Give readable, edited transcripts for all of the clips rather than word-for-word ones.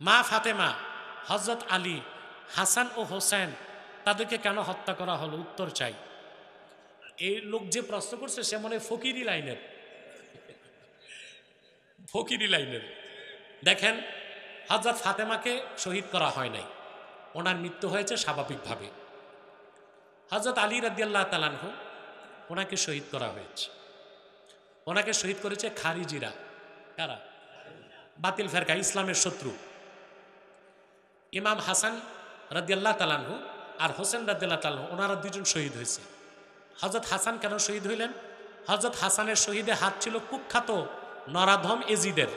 মা ফাতেমা, হযরত আলী, হাসান ও হোসেন তাদেরকে কেন হত্যা করা হলো? উত্তর চাই। এই লোক যে প্রশ্ন করছে সে মনে ফকিরি লাইনের, ফকিরি লাইনের। দেখেন, হযরত ফাতেমাকে শহীদ করা হয় নাই, ওনার মৃত্যু হয়েছে স্বাভাবিকভাবে। হযরত আলী রাদিয়াল্লাহু তাআলা আনহু, ওনাকে শহীদ করা হয়েছে। ওনাকে শহীদ করেছে খারিজিরা। কারা? বাতিল ফেরকা, ইসলামের শত্রু। ইমাম হাসান রাদিয়াল্লাহু তাআলা আনহু আর হোসেন রাদিয়াল্লাহু তাআলা আনহু, ওনারা দুজন শহীদ হয়েছে। হযরত হাসান কেন শহীদ হইলেন? হযরত হাসানের শহীদে হাত ছিল কুখ্যাত নরাধম এজিদের।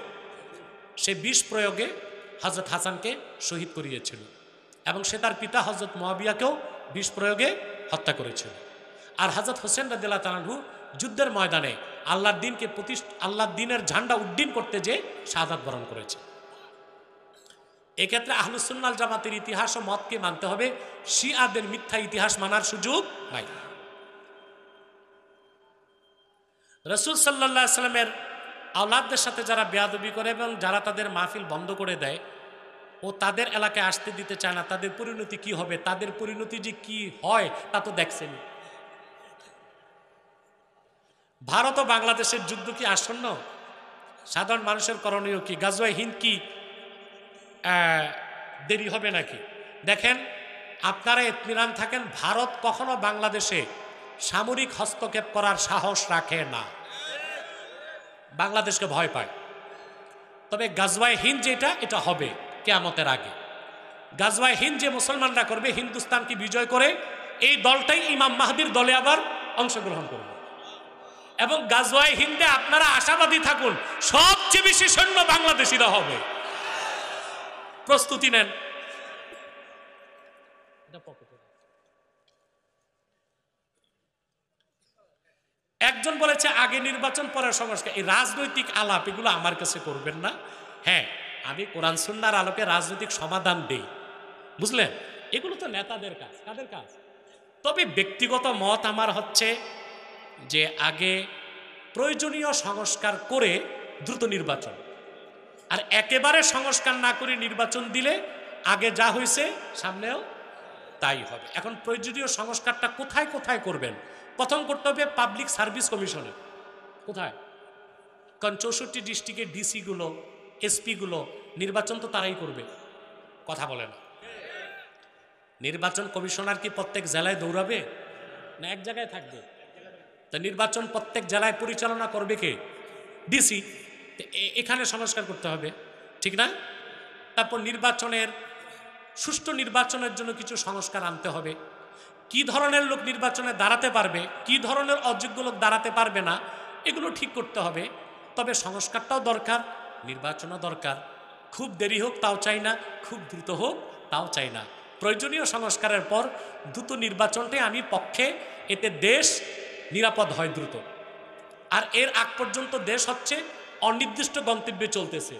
সে বিষ প্রয়োগে হযরত হাসানকে শহীদ করিয়েছিল এবং সে তার পিতা হযরত মুয়াবিয়াকেও বিষ প্রয়োগে হত্যা করেছিল। আর হযরত হোসেন রাদিয়াল্লাহু তাআলা আনহু যুদ্ধের ময়দানে আল্লাহর দিনের ঝান্ডা উড্ডীন করতে যে শাহাদাত বরণ করেছে। এক্ষেত্রে আহলুস সুন্নাহ ওয়াল জামাতের ইতিহাস ও মতকে মানতে হবে, শিয়াদের মিথ্যা ইতিহাস মানার সুযোগ নাই। রাসূল সাল্লাল্লাহু আলাইহি সাল্লামের আওলাদদের সাথে যারা বেয়াদবি করে এবং যারা তাদের মাহফিল বন্ধ করে দেয় ও তাদের এলাকায় আসতে দিতে চায় না, তাদের পরিণতি কি হবে? তাদের পরিণতি যে কি হয় তা তো দেখছেন। ভারত ও বাংলাদেশের যুদ্ধ কি আসন্ন? সাধারণ মানুষের করণীয় কি? গাজওয়ায়ে হিন্দ কি দেরি হবে নাকি? দেখেন, আপনারা ইতমিনান থাকেন, ভারত কখনো বাংলাদেশে সামরিক হস্তক্ষেপ করার সাহস রাখে না, বাংলাদেশকে ভয় পায়। তবে গাজওয়ায়ে হিন্দ যেটা, এটা হবে কিয়ামতের আগে। গাজওয়ায়ে হিন্দ যে মুসলমানরা করবে, হিন্দুস্তানকে বিজয় করে, এই দলটাই ইমাম মাহদির দলে আবার অংশগ্রহণ করবে। এবং গাজওয়ায়ে হিন্দে আপনারা আশাবাদী থাকুন, সবচেয়ে বেশি সৈন্য বাংলাদেশিরা হবে। প্রস্তুতি নেন। একজন বলেছে আগে নির্বাচন পরে সংস্কার। এই রাজনৈতিক আলাপ এগুলো আমার কাছে করবেন না। হ্যাঁ, আমি কোরআন সুন্নাহর আলোকে রাজনৈতিক সমাধান দেই, বুঝলেন? এগুলো তো নেতাদের কাজ, কাদের কাজ? তবে ব্যক্তিগত মত আমার হচ্ছে যে আগে প্রয়োজনীয় সংস্কার করে দ্রুত নির্বাচন, আর একেবারে সংস্কার না করে নির্বাচন দিলে আগে যা হয়েছে সামনেও তাই হবে। এখন প্রয়োজনীয় সংস্কারটা কোথায় কোথায় করবেন? প্রথম করতে হবে পাবলিক সার্ভিস কমিশনে। কোথায়? কারণ 64 ডিস্ট্রিক্টের ডিসিগুলো, এসপিগুলো নির্বাচন তো তারাই করবে, কথা বলে না। নির্বাচন কমিশনার কি প্রত্যেক জেলায় দৌড়াবে না এক জায়গায় থাকবে? তা নির্বাচন প্রত্যেক জেলায় পরিচালনা করবে কে? ডিসি। এখানে সংস্কার করতে হবে, ঠিক না? তারপর নির্বাচনের সুষ্ঠু নির্বাচনের জন্য কিছু সংস্কার আনতে হবে। কি ধরনের লোক নির্বাচনে দাঁড়াতে পারবে, কি ধরনের অযোগ্য লোক দাঁড়াতে পারবে না, এগুলো ঠিক করতে হবে। তবে সংস্কারটাও দরকার, নির্বাচনও দরকার। খুব দেরি হোক তাও চাই না, খুব দ্রুত হোক তাও চাই না। প্রয়োজনীয় সংস্কারের পর দ্রুত নির্বাচনটাই আমি পক্ষে, এতে দেশ নিরাপদ হয় দ্রুত। আর এর আগ পর্যন্ত দেশ হচ্ছে অনির্দিষ্ট গন্তব্যে চলতেছে,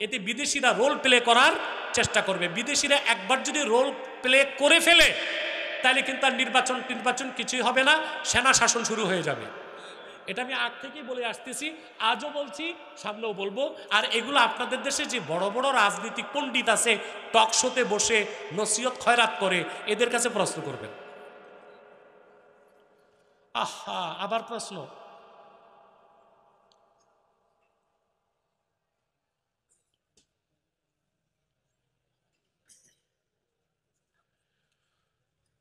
এতে বিদেশিরা রোল প্লে করার চেষ্টা করবে। বিদেশিরা একবার যদি রোল প্লে করে ফেলে তাহলে কিন্তু আর নির্বাচন কিছুই হবে না, সেনা শাসন শুরু হয়ে যাবে। এটা আমি আগ থেকেই বলে আসতেছি, আজও বলছি, সামনেও বলবো। আর এগুলো আপনাদের দেশে যে বড় বড় রাজনীতিক পণ্ডিত আছে, টক শোতে বসে নসিহত খয়রাত করে, এদের কাছে প্রশ্ন করবেন। আহা, আবার প্রশ্ন।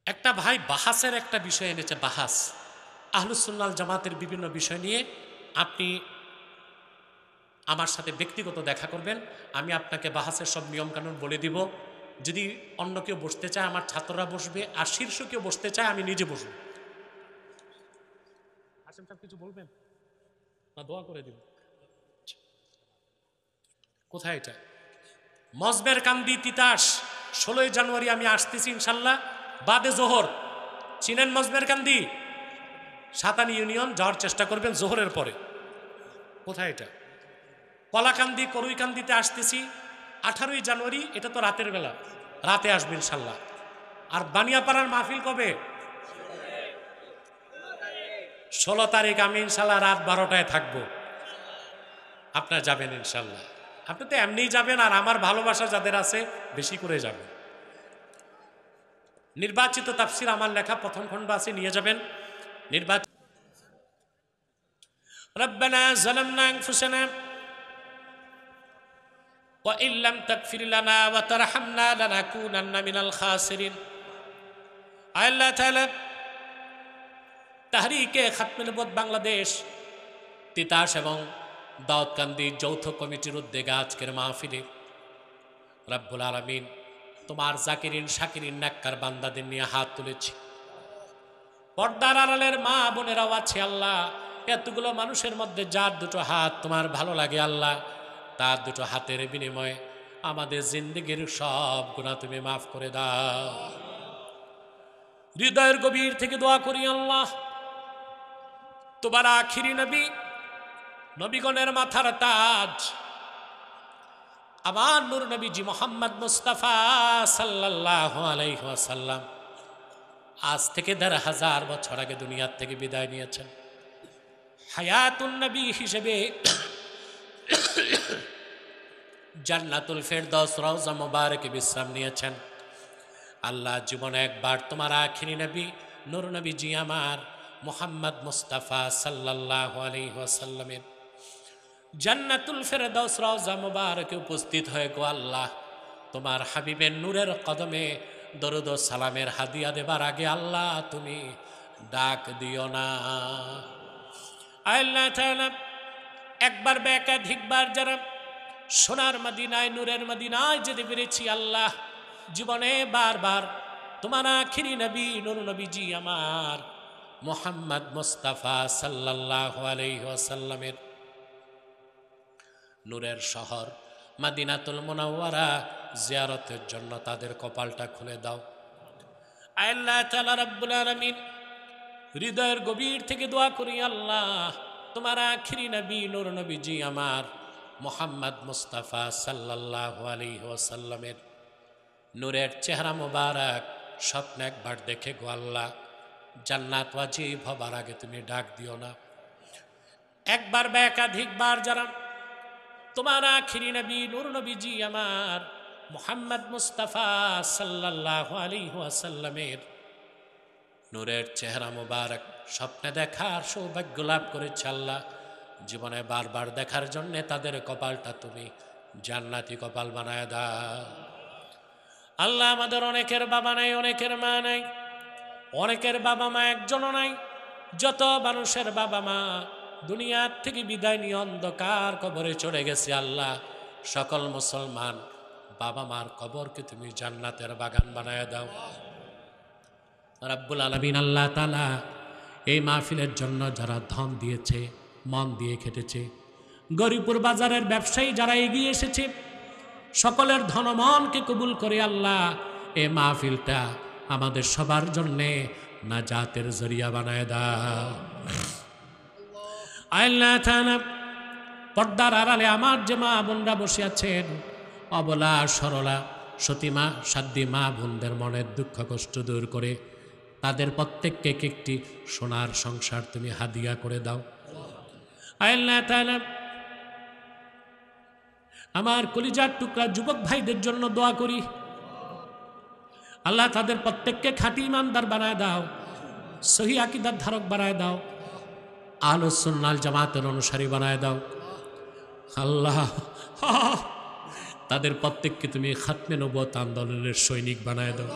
একটা ভাই বাহাসের একটা বিষয় এনেছে, বাহাস আহলুস সুন্নাহ ওয়াল জামাতের বিভিন্ন বিষয় নিয়ে। আপনি আমার সাথে ব্যক্তিগত দেখা করবেন, আমি আপনাকে বাহাসের সব নিয়মকানুন বলে দিব। যদি অন্য কেউ বসতে চায় আমার ছাত্ররা বসবে, আর শীর্ষ কেউ বসতে চায় আমি নিজে বসবো। হাসেম সাহেব কিছু বলবেন না? দোয়া করে দিব। কোথায় এটা? মজবের কান্দি তিতাস, 16ই জানুয়ারি আমি আসতেছি ইনশাল্লাহ, বাদে জোহর। চিনেন মজবের কান্দি? সাতানি ইউনিয়ন, যাওয়ার চেষ্টা করবেন জোহরের পরে। কোথায় এটা? কলাকান্দি, করুইকান্দিতে আসতেছি 18ই জানুয়ারি, এটা তো রাতের বেলা, রাতে আসবে ইনশাল্লাহ। আর বানিয়াপাড়ার মাহফিল কবে? 16 তারিখ। আমি ইনশাল্লাহ রাত 12টায় থাকবো, আপনারা যাবেন ইনশাল্লাহ। আপনি তো এমনিই যাবেন, আর আমার ভালোবাসা যাদের আছে বেশি করে যাবেন। নির্বাচিত তাফসির আমার লেখা প্রথম খণ্ড আছে, নিয়ে যাবেন। নির্বাচিত রব্বানা যালামনা আনফুসানা ওয়া ইল্লাম তাগফির লানা ওয়া তারহামনা লানাকুনান্না মিনাল খাসিরিন। আল্লাহ তাআলা তাহরিকে খাতমে নবুয়ত বাংলাদেশ, তিতাস এবং দাউদকান্দি যৌথ কমিটির উদ্যোগে আজকের মাহফিলে রব্বুল আলামিন তোমার জাকিরিন শাকিরিন নেককার বান্দাদের নিয়ে হাত তুলেছি। পর্দার আড়ালের মা বোনেরাও আছে আল্লাহ। এতগুলো মানুষের মধ্যে যার দুটো হাত তোমার ভালো লাগে আল্লাহ, তার দুটো হাতের বিনিময়ে আমাদের জিন্দেগির সব গুনাহ তুমি মাফ করে দাও। হৃদয়ের গভীর থেকে দোয়া করি আল্লাহ, তোমার আখিরি নবী, নবীগণের মাথার তাজ আমার নূর নবীজি মোহাম্মদ মুস্তাফা সাল্লাল্লাহু আলাইহি ওয়াসাল্লাম আজ থেকে ১৫০০ বছর আগে দুনিয়ার থেকে বিদায় নিয়েছেন। হায়াতুন নবী হিসেবে জান্নাতুল ফেরদৌস রওজা মুবারকে বিশ্রাম নিয়েছেন। আল্লাহ জীবনে একবার তোমার আখিরি নবী নূর নবীজি আমার মোহাম্মদ মুস্তাফা সাল্লাল্লাহু আলাইহি ওয়াসাল্লামের জান্নাতুল ফেরদৌস রওজা মুবারকে উপস্থিত হয়ে গো আল্লাহ তোমার হাবিবের নূরের কদমে দরুদ ও সালামের হাদিয়া দেবার আগে আল্লাহ তুমি ডাক দিও না। আল্লাহ তাআলা একবার বা একাধিকবার যারা সোনার মদিনায় নূরের মদিনায় যেতে পেরেছি আল্লাহ, জীবনে বারবার তোমার আখিরি নবী নূর নবীজি আমার মুহাম্মদ মুস্তাফা সাল্লাল্লাহু আলাইহি ওয়াসাল্লামের নূরের শহর মদিনাতুল মুনাওয়ারা জিয়ারতের জন্য তাদের কপালটা খুলে দাও। আল্লাহ তাআলা রাব্বুল আলামিন হৃদয়ের গভীর থেকে দোয়া করি আল্লাহ তোমার আখিরি নবী নূর নবীজি আমার মুহাম্মদ মুস্তাফা সাল্লাল্লাহু আলাইহি ওয়াসাল্লামের নূরের চেহারা মোবারক স্বপ্নে একবার দেখে গো আল্লাহ জান্নাত ওয়াজিব হবার আগে তুমি ডাক দিও না। একবার বা একাধিকবার যারা তোমার আখিরি নবী নূর নবীজি আমার মুহাম্মদ মুস্তাফা সাল্লাল্লাহু আলাইহি ওয়াসাল্লামের নূরের চেহারা মোবারক স্বপ্নে দেখার সৌভাগ্য লাভ করেছে আল্লাহ, জীবনে বারবার দেখার জন্য তাদের কপালটা তুমি জান্নাতি কপাল বানায় দাও। আল্লাহ আমাদের অনেকের বাবা নাই, অনেকের মা নাই, অনেকের বাবা মা একজনও নাই। যত মানুষের বাবা মা দুনিয়ার থেকে বিদায় নিয়ে অন্ধকার কবরে চলে গেছে আল্লাহ, সকল মুসলমান বাবা মার কবরকে তুমি জান্নাতের বাগান বানায় দাও। রাব্বুল আলামিন আল্লাহ তাআলা এই মাহফিলের জন্য যারা ধন দিয়েছে, মন দিয়ে খেটেছে, গরিপুর বাজারের ব্যবসায়ী যারা এগিয়ে এসেছে, সকলের ধন মনকে কবুল করে আল্লাহ এই মাহফিলটা আমাদের সবার জন্যে নাজাতের জরিয়া বানায় দাও। আল্লাহ তাআলা পর্দার আড়ালে আমার যে মা বোনরা বসে আছেন, অবলা সরলা সতীমা সাধ্বী মা বোনদের মনের দুঃখ কষ্ট দূর করে তাদের প্রত্যেককে একটি সোনার সংসার তুমি হাদিয়া করে দাও। আল্লাহ তাআলা আমার কলিজার টুকরা যুবক ভাইদের জন্য দোয়া করি আল্লাহ তাদের প্রত্যেককে খাঁটি ইমানদার বানায় দাও, সহি আকীদার ধারক বানায় দাও, আহলুস সুন্নাহ ওয়াল জামাতের অনুসারী বানায় দাও। আল্লাহ তাদের প্রত্যেককে তুমি খাতমে নবুয়ত আন্দোলনের সৈনিক বানায় দাও।